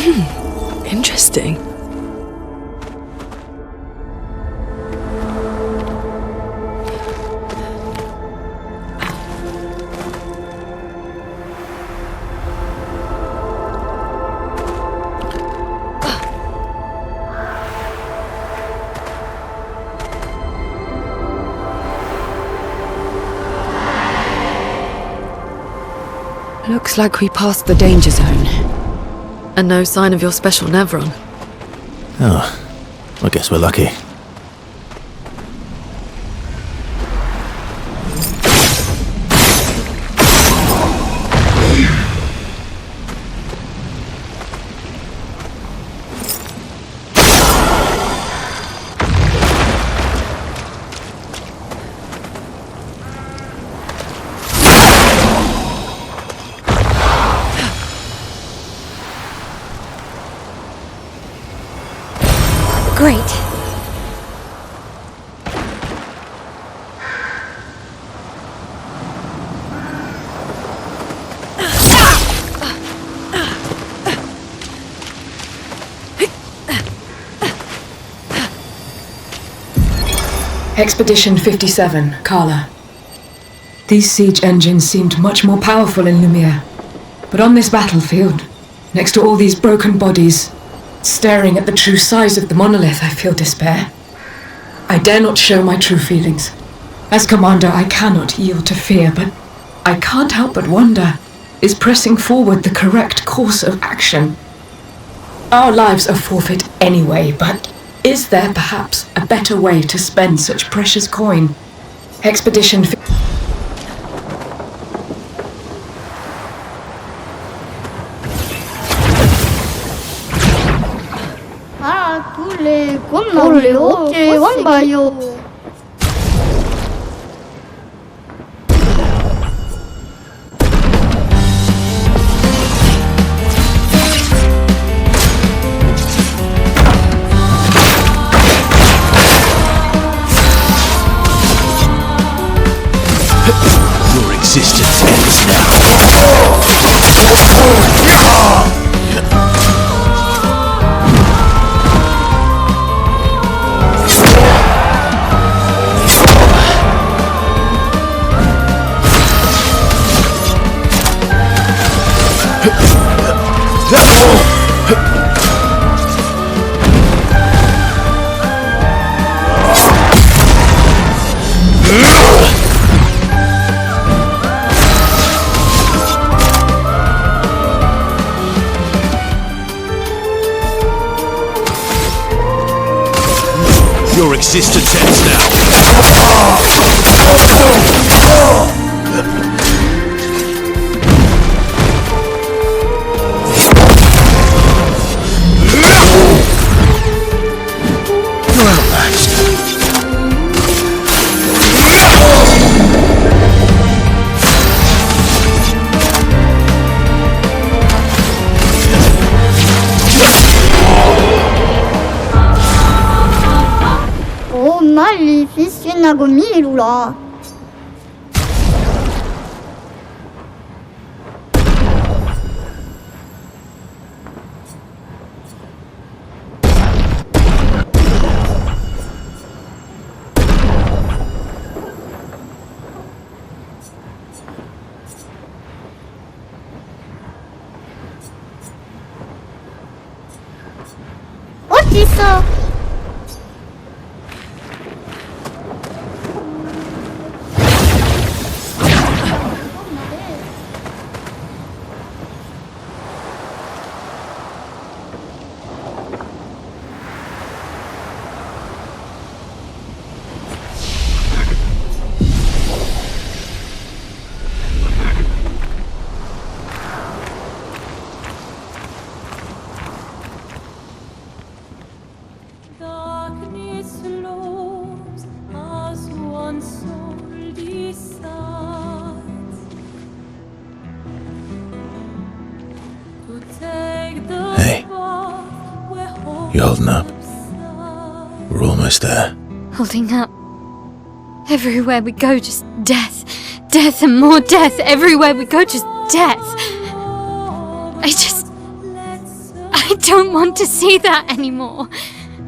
Interesting. Looks like we passed the danger zone. And no sign of your special Nevron. Oh, I guess we're lucky. Great. Expedition 57, Carla. These siege engines seemed much more powerful in Lumiere. But on this battlefield, next to all these broken bodies, staring at the true size of the monolith, I feel despair. I dare not show my true feelings. As commander, I cannot yield to fear, but I can't help but wonder, is pressing forward the correct course of action? Our lives are forfeit anyway, but is there perhaps a better way to spend such precious coin? Expedition... Your existence ends now. Your existence ends now. You're outmatched. Maléficinago milula. 어딨어? Hey, you holding up? We're almost there. Holding up. Everywhere we go, just death. Death and more death. Everywhere we go, just death. I I don't want to see that anymore.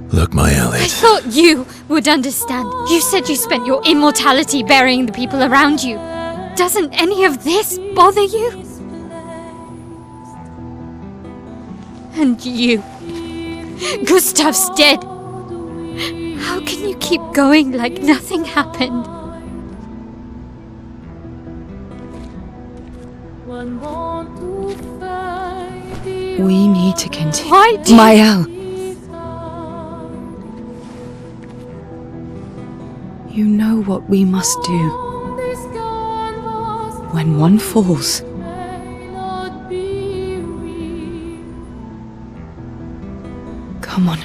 Look, my I Elliot. thought you would understand. You said you spent your immortality burying the people around you. Doesn't any of this bother you? And you. Gustav's dead. How can you keep going like nothing happened? We need to continue. Why do Mael! You know what we must do. When one falls, come on.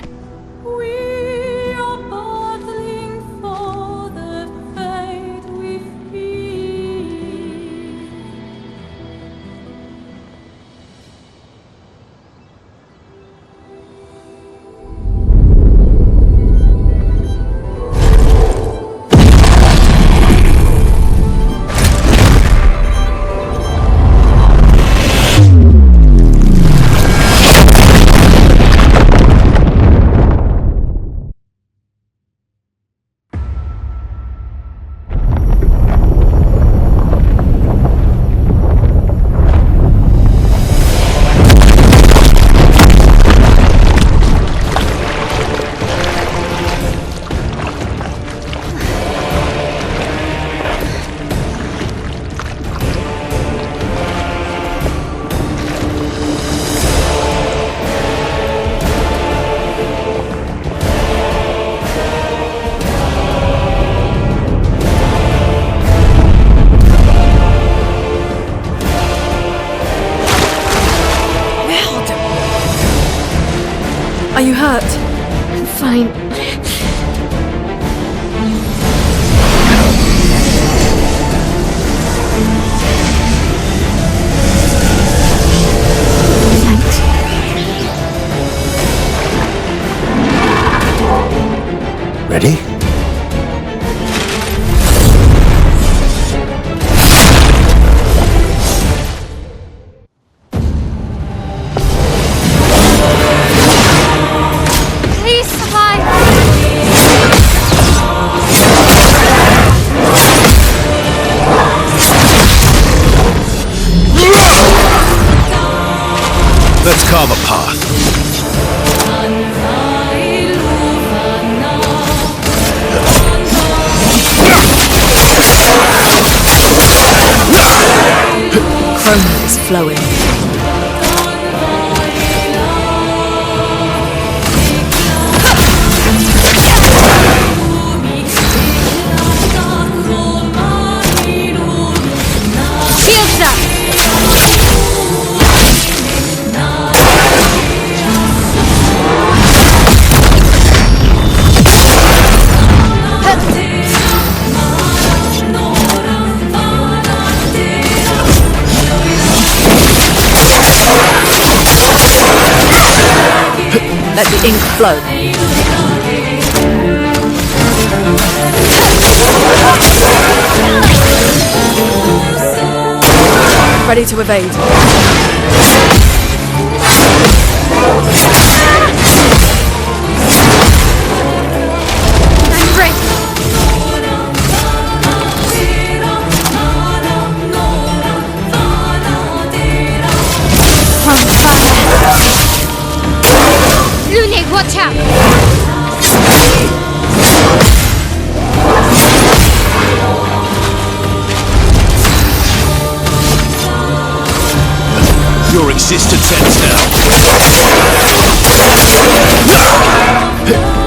Are you hurt? I'm fine. Thanks. Ready? Please survive. Let's carve a path. Chroma is flowing. Shields up. Let the ink flow. Ready to evade. I'm ready. On fire. Lune, watch out. Your existence ends now.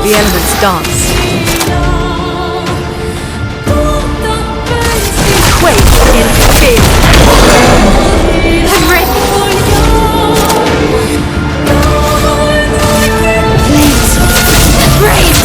The elements dance. Quake in fear. I'm ready. Please. Brave.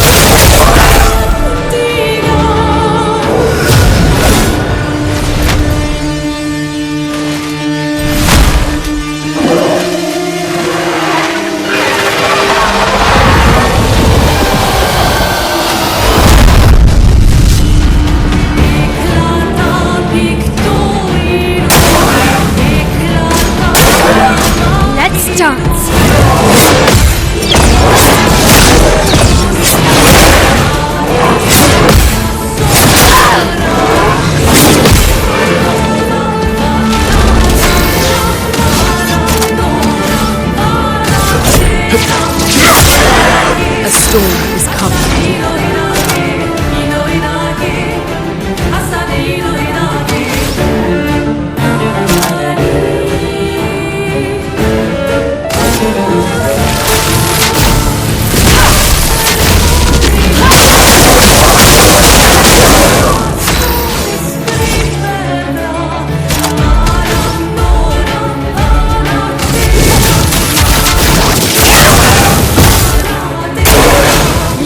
storm is coming.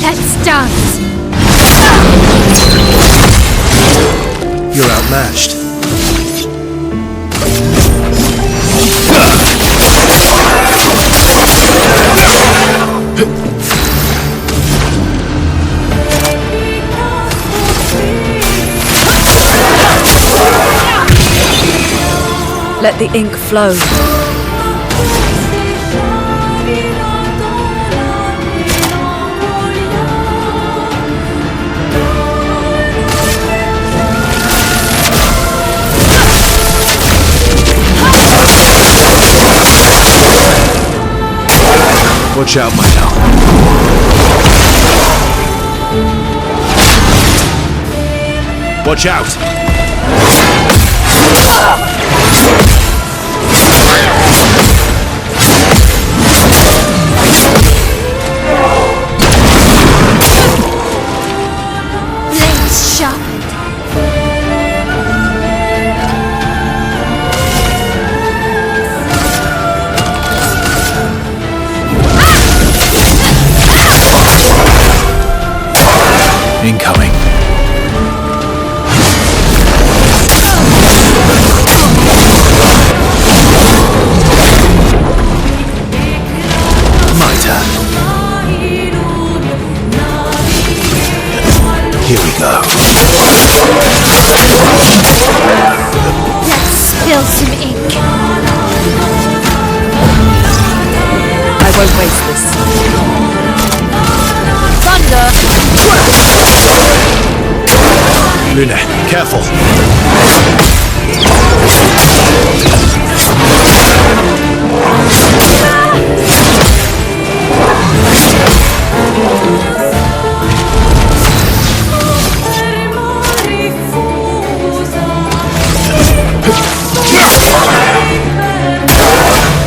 Let's dance. You're outmatched. Let the ink flow. Watch out, my now. Watch out! Blades sharp. Incoming. My turn. Here we go. Let's spill some ink. I won't waste this. Thunder! Luna, careful.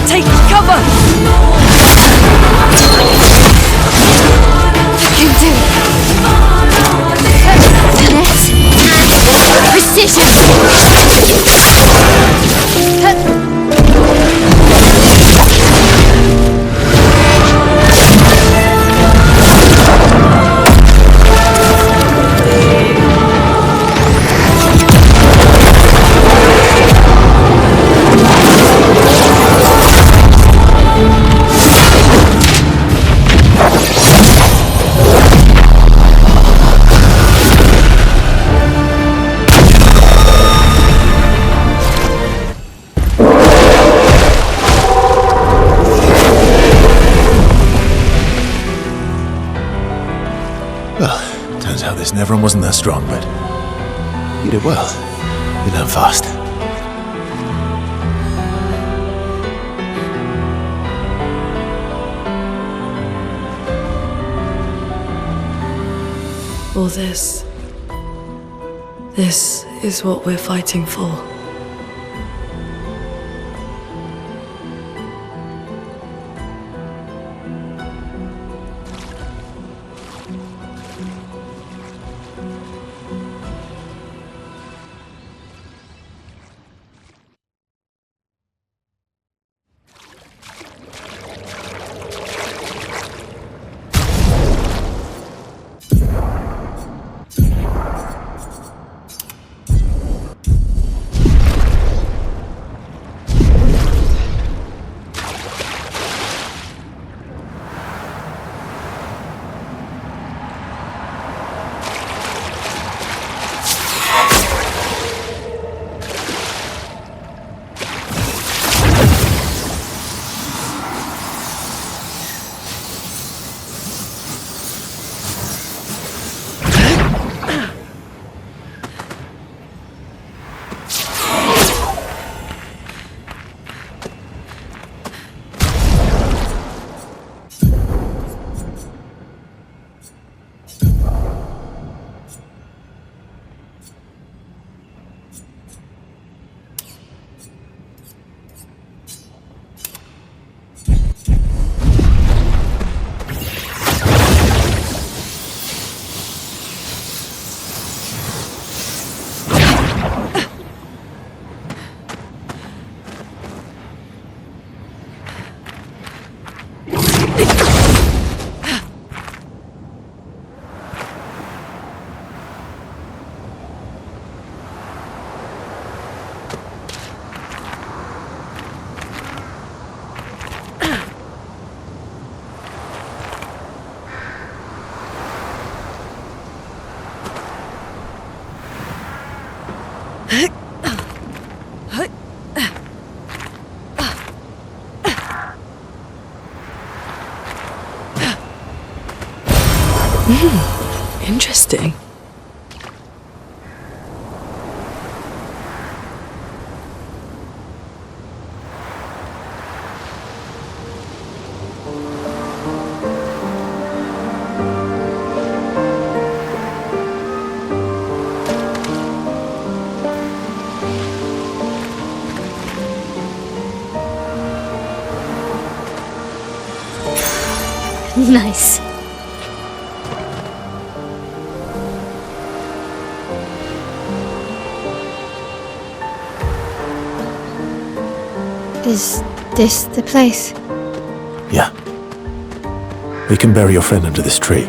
Take cover! You can do it. Precision. Well, turns out this Neveron wasn't that strong, but you did well. You learn fast. All this. This is what we're fighting for. Interesting. Nice. Is this the place? Yeah. We can bury your friend under this tree.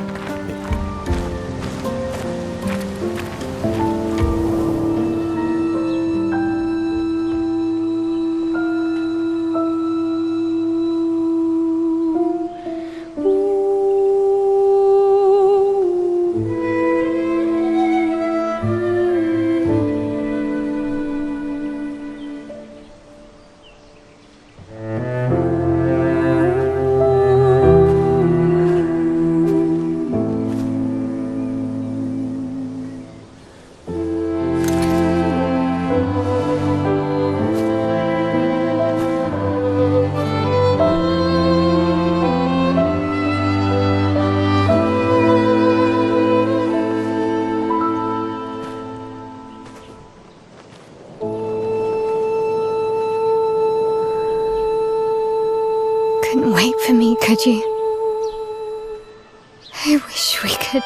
Couldn't wait for me, could you? I wish we could.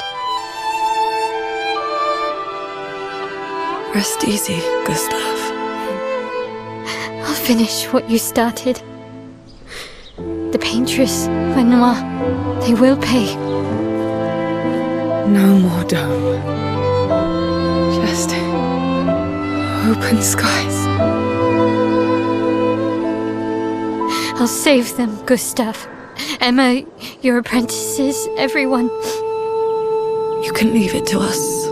Rest easy, Gustav. I'll finish what you started. The paintress, Renoir, they will pay. No more dome. Just open skies. I'll save them, Gustav. Emma, your apprentices, everyone. You can leave it to us.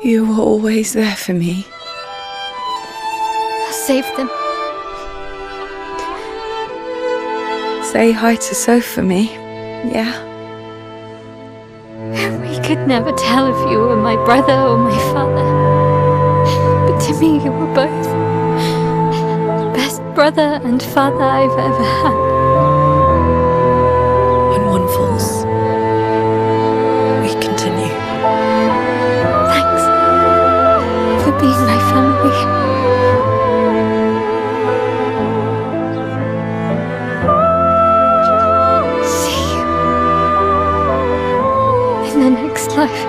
You were always there for me. I'll save them. Say hi to Soph for me, yeah? We could never tell if you were my brother or my father. But to me, you were both. Best brother and father I've ever had. When one falls, we continue. Thanks for being my family. See you in the next life.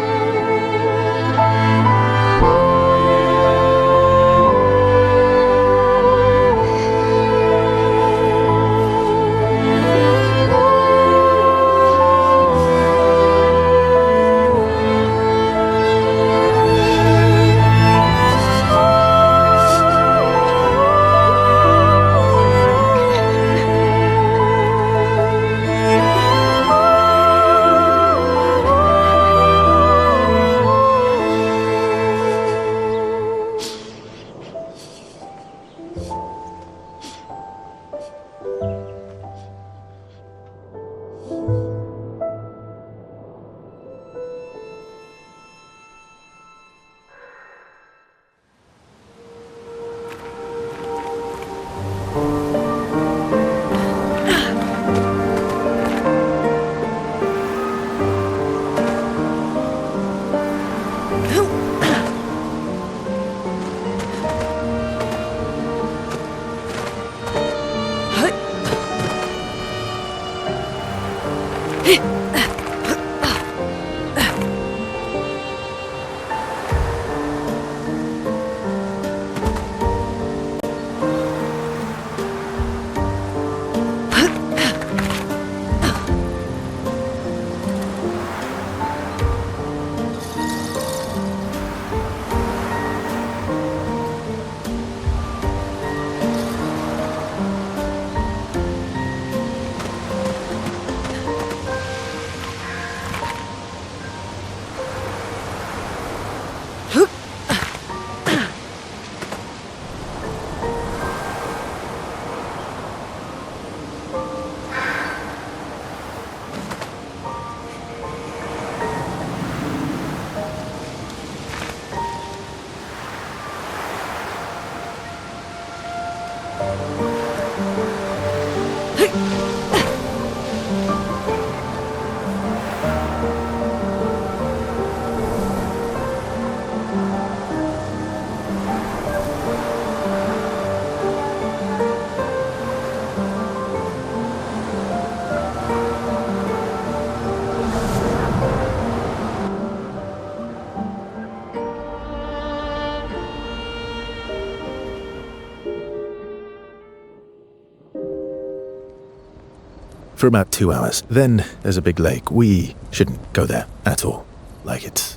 for about 2 hours. Then there's a big lake. We shouldn't go there at all.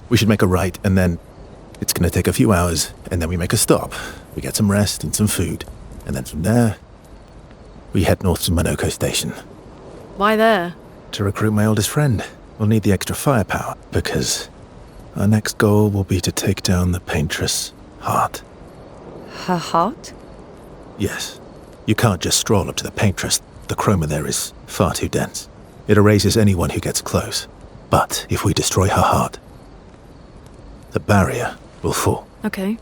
We should make a right, and then it's gonna take a few hours, and then we make a stop. We get some rest and some food. And then from there, we head north to Monoko Station. Why there? To recruit my oldest friend. We'll need the extra firepower, because our next goal will be to take down the Paintress' heart. Her heart? Yes. You can't just stroll up to the Paintress. The chroma there is far too dense. It erases anyone who gets close. But if we destroy her heart, the barrier will fall. Okay.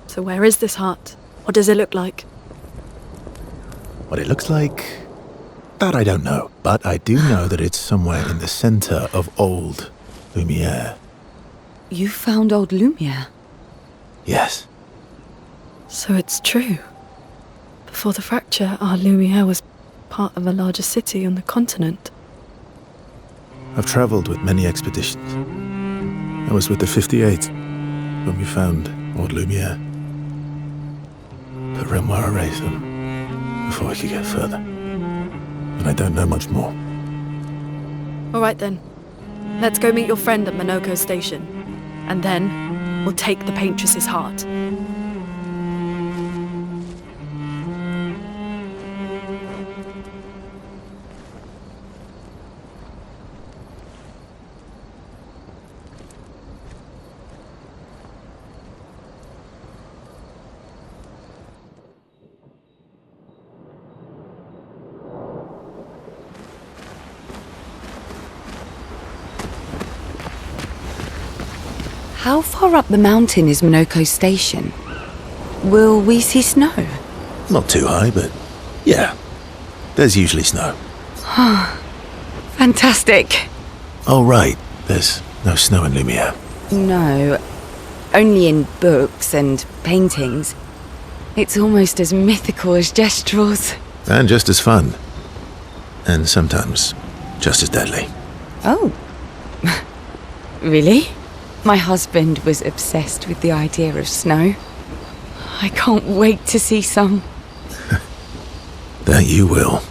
So where is this heart? What does it look like? What it looks like, that I don't know. But I do know that it's somewhere in the center of old Lumiere. You found old Lumiere? Yes. So it's true. Before the fracture, our Lumiere was part of a larger city on the continent. I've traveled with many expeditions. I was with the 58th when we found old Lumiere. But Renoir erased them before we could get further. And I don't know much more. All right then. Let's go meet your friend at Monoko Station. And then we'll take the Paintress's heart. How far up the mountain is Monoko Station? Will we see snow? Not too high, but yeah. There's usually snow. Fantastic. Oh, right. There's no snow in Lumiere. No, only in books and paintings. It's almost as mythical as Gestrels. And just as fun. And sometimes just as deadly. Oh. Really? My husband was obsessed with the idea of snow. I can't wait to see some. That you will.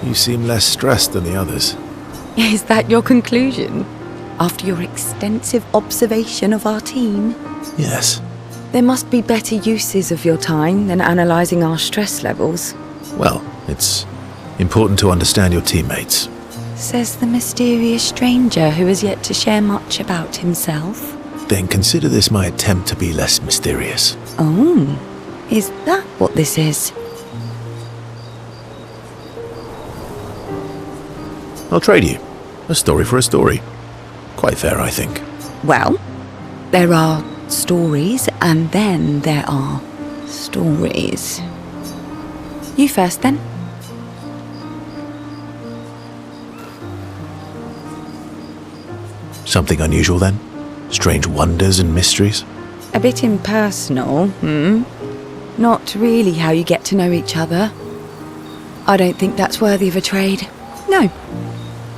You seem less stressed than the others. Is that your conclusion? After your extensive observation of our team? Yes. There must be better uses of your time than analysing our stress levels. Well, it's important to understand your teammates. Says the mysterious stranger who has yet to share much about himself. Then consider this my attempt to be less mysterious. Oh, is that what this is? I'll trade you. A story for a story. Quite fair, I think. Well, there are stories and then there are stories. You first, then. Something unusual, then? Strange wonders and mysteries? A bit impersonal, Not really how you get to know each other. I don't think that's worthy of a trade. No.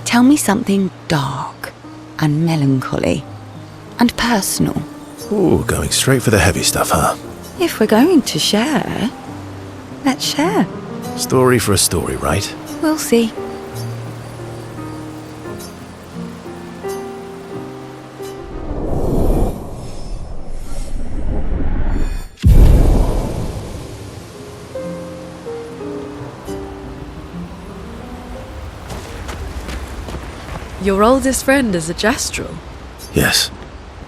Tell me something dark and melancholy and personal. Ooh, going straight for the heavy stuff, huh? If we're going to share, let's share. Story for a story, right? We'll see. Your oldest friend is a Gestrel. Yes.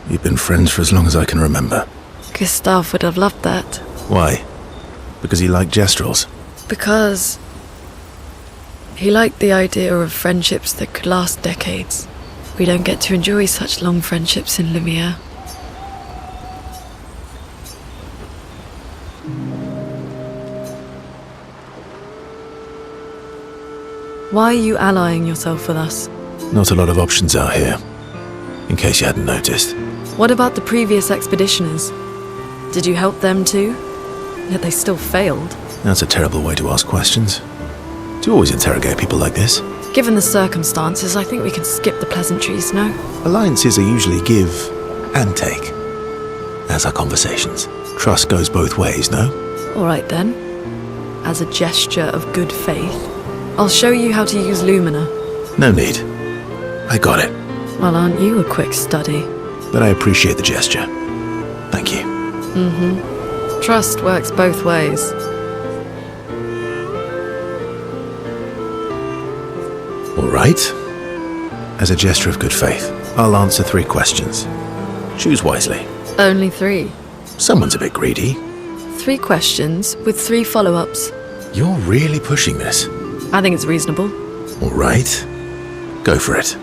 We've been friends for as long as I can remember. Gustav would have loved that. Why? Because he liked Gestrels? Because he liked the idea of friendships that could last decades. We don't get to enjoy such long friendships in Lumiere. Why are you allying yourself with us? Not a lot of options out here, in case you hadn't noticed. What about the previous expeditioners? Did you help them too? Yet they still failed. That's a terrible way to ask questions. Do you always interrogate people like this? Given the circumstances, I think we can skip the pleasantries, no? Alliances are usually give and take. as our conversations. Trust goes both ways, no? All right then. As a gesture of good faith, I'll show you how to use Lumina. No need. I got it. Well, aren't you a quick study? But I appreciate the gesture. Thank you. Trust works both ways. All right. As a gesture of good faith, I'll answer 3 questions. Choose wisely. Only 3. Someone's a bit greedy. 3 questions with 3 follow-ups. You're really pushing this. I think it's reasonable. All right. Go for it.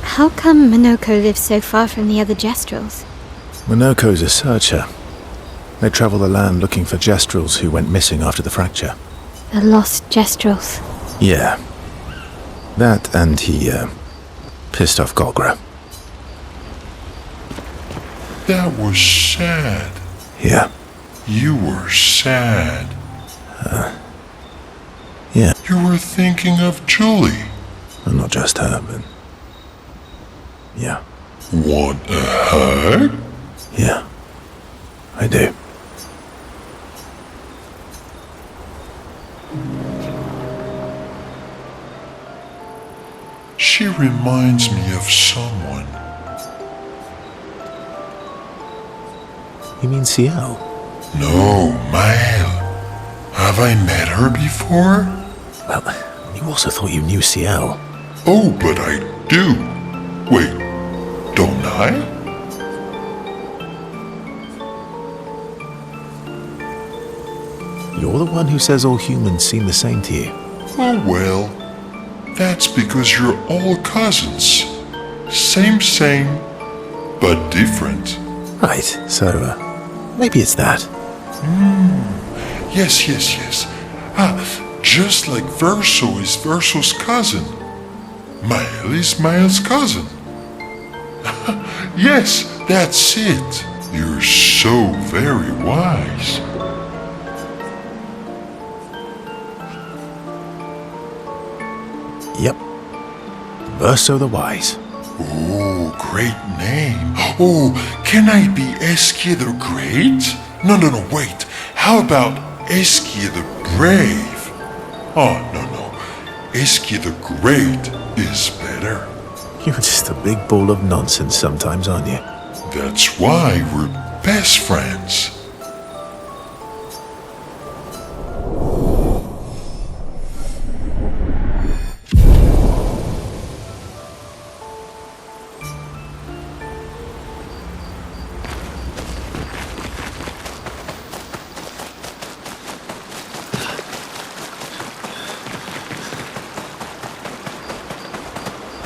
How come Minoko lives so far from the other Gestrels? Minoko's a searcher. They travel the land looking for Gestrels who went missing after the fracture. The lost Gestrels. Yeah. That and he, pissed off Golgra. That was sad. Yeah. You were sad. Yeah. You were thinking of Julie. And not just her, but... yeah. Want a hug? Yeah. I do. She reminds me of someone. You mean Ciel? No, Mael. Have I met her before? Well, you also thought you knew Ciel. Oh, but I do. Wait, don't I? You're the one who says all humans seem the same to you. Oh well, that's because you're all cousins. Same, but different. Right, so, maybe it's that. Yes. Just like Verso is Verso's cousin. Mael is Mael's cousin. Yes, that's it. You're so very wise. Yep. Verso the Wise. Oh, great name. Oh, can I be Eskia the Great? No, wait. How about Eskia the Brave? Oh, no. Eskia the Great is better. You're just a big ball of nonsense sometimes, aren't you? That's why we're best friends.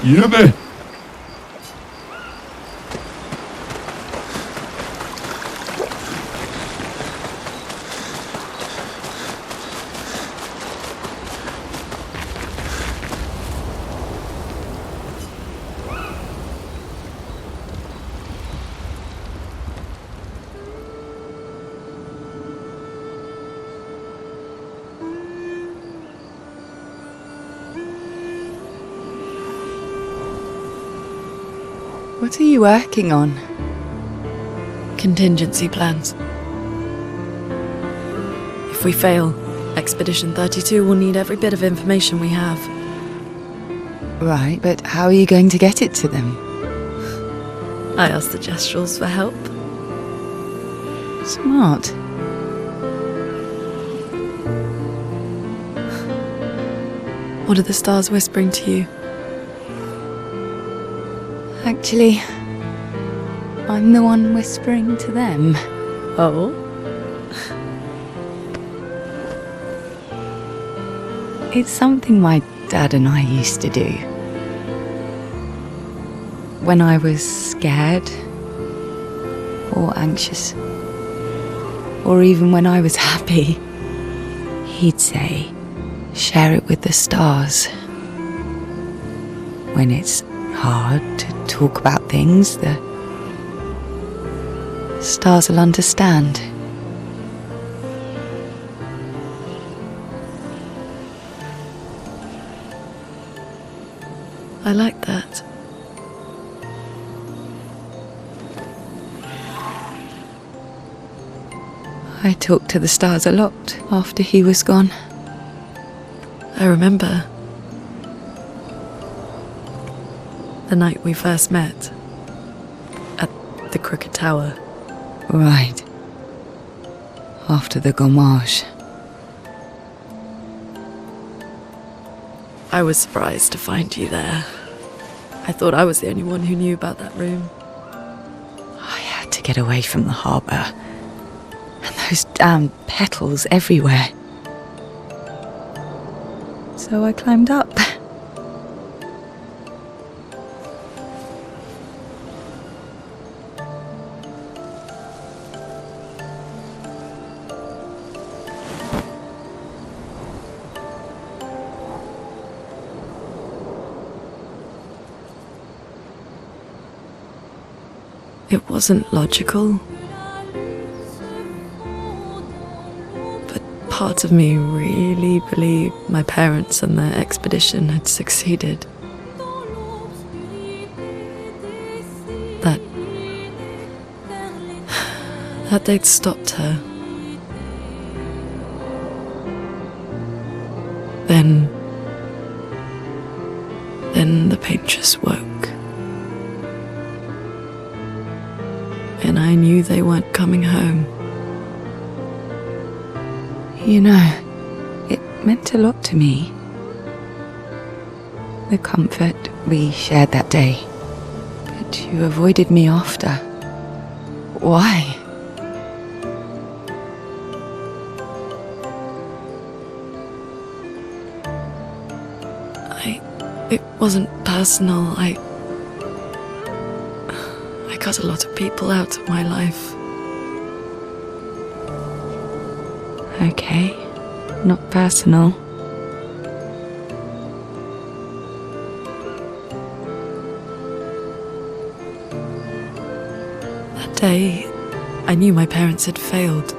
Yebe! What are you working on? Contingency plans. If we fail, Expedition 32 will need every bit of information we have. Right, but how are you going to get it to them? I asked the Gestrels for help. Smart. What are the stars whispering to you? Actually, I'm the one whispering to them. Oh? It's something my dad and I used to do. When I was scared, or anxious, or even when I was happy, he'd say, share it with the stars. When it's hard to talk about things, the stars will understand. I like that. I talked to the stars a lot after he was gone. I remember the night we first met at the Crooked Tower. Right. After the gommage. I was surprised to find you there. I thought I was the only one who knew about that room. I had to get away from the harbour. And those damn petals everywhere. So I climbed up. It wasn't logical, but part of me really believed my parents and their expedition had succeeded. That they'd stopped her. Then the pain just woke. And I knew they weren't coming home. You know, it meant a lot to me. The comfort we shared that day. But you avoided me after. Why? It wasn't personal. I cut a lot of people out of my life. Okay, not personal. That day, I knew my parents had failed.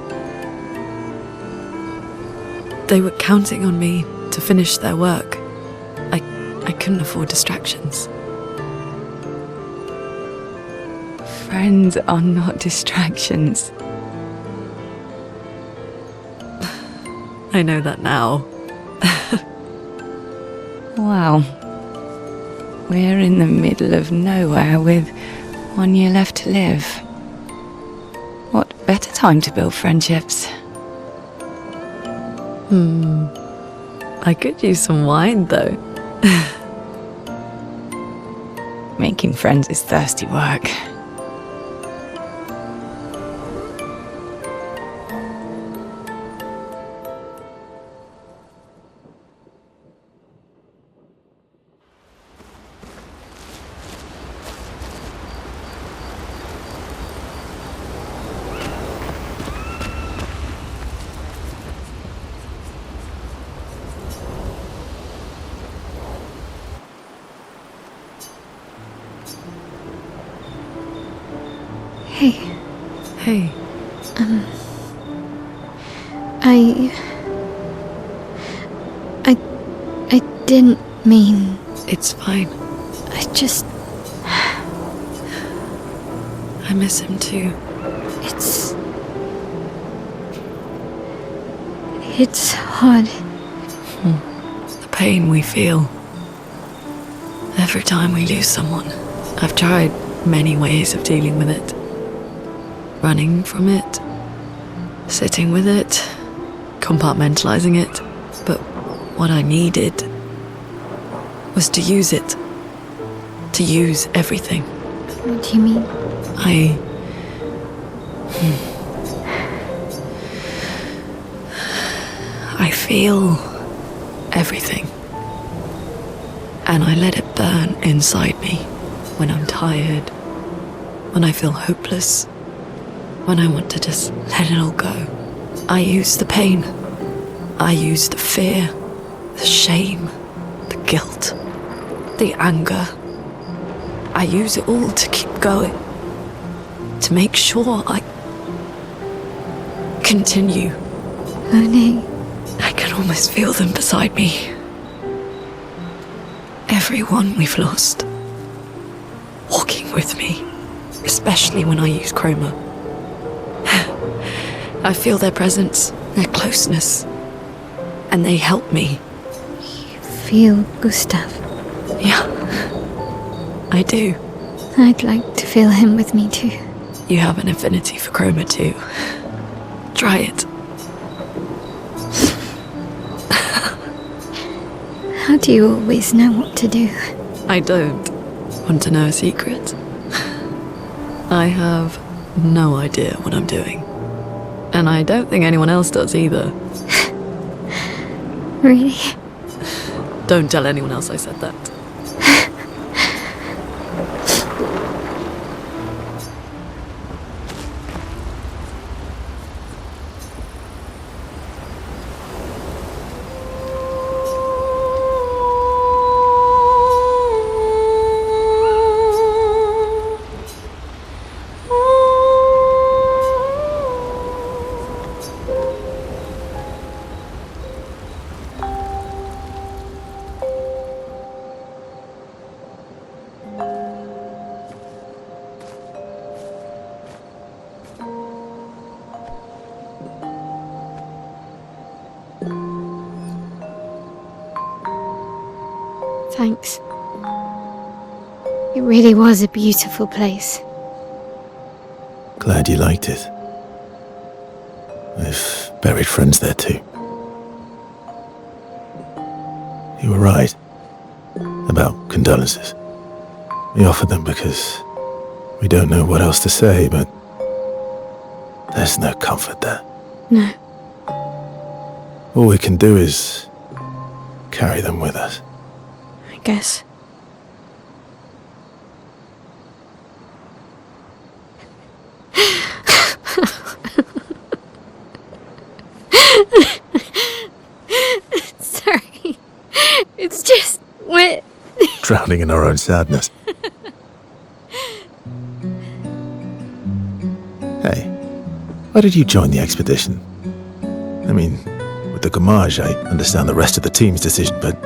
They were counting on me to finish their work. I couldn't afford distractions. Friends are not distractions. I know that now. Wow. We're in the middle of nowhere with 1 year left to live. What better time to build friendships? I could use some wine, though. Making friends is thirsty work. Hey, I didn't mean. it's fine. I just. I miss him too. It's hard. The pain we feel every time we lose someone. I've tried many ways of dealing with it. Running from it, sitting with it, compartmentalizing it. But what I needed was to use it. To use everything. What do you mean? I feel everything. And I let it burn inside me when I'm tired, when I feel hopeless, when I want to just let it all go. I use the pain. I use the fear, the shame, the guilt, the anger, I use it all to keep going. To make sure I continue. Only I can almost feel them beside me. Everyone we've lost. Walking with me. Especially when I use chroma. I feel their presence, their closeness. And they help me. feel Gustav. Yeah, I do. I'd like to feel him with me too. You have an affinity for chroma too. Try it. How do you always know what to do? I don't. Want to know a secret? I have no idea what I'm doing. And I don't think anyone else does either. Really? Don't tell anyone else I said that. Thanks. It really was a beautiful place. Glad you liked it. I've buried friends there too. You were right about condolences. We offered them because we don't know what else to say, but there's no comfort there. No. All we can do is carry them with us. I guess. Sorry. It's just wet. Drowning in our own sadness. Hey, why did you join the expedition? I mean, with the Gamage, I understand the rest of the team's decision, but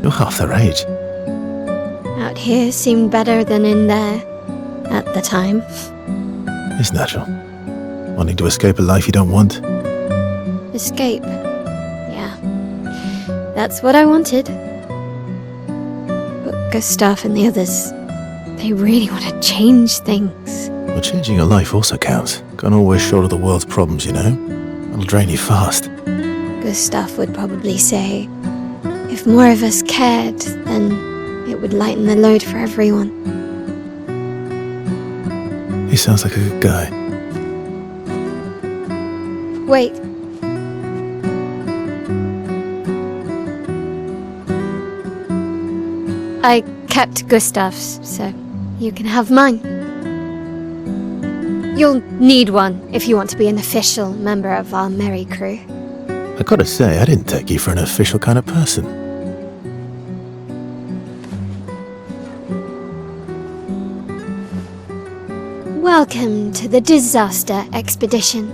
you're half their age. Out here seemed better than in there at the time. It's natural. Wanting to escape a life you don't want. Escape. Yeah. That's what I wanted. But Gustav and the others, they really want to change things. But changing your life also counts. Can't always shoulder the world's problems, you know? It'll drain you fast. Gustav would probably say, if more of us cared, then it would lighten the load for everyone. He sounds like a good guy. Wait. I kept Gustav's, so you can have mine. You'll need one if you want to be an official member of our merry crew. I gotta say, I didn't take you for an official kind of person. Welcome to the disaster expedition.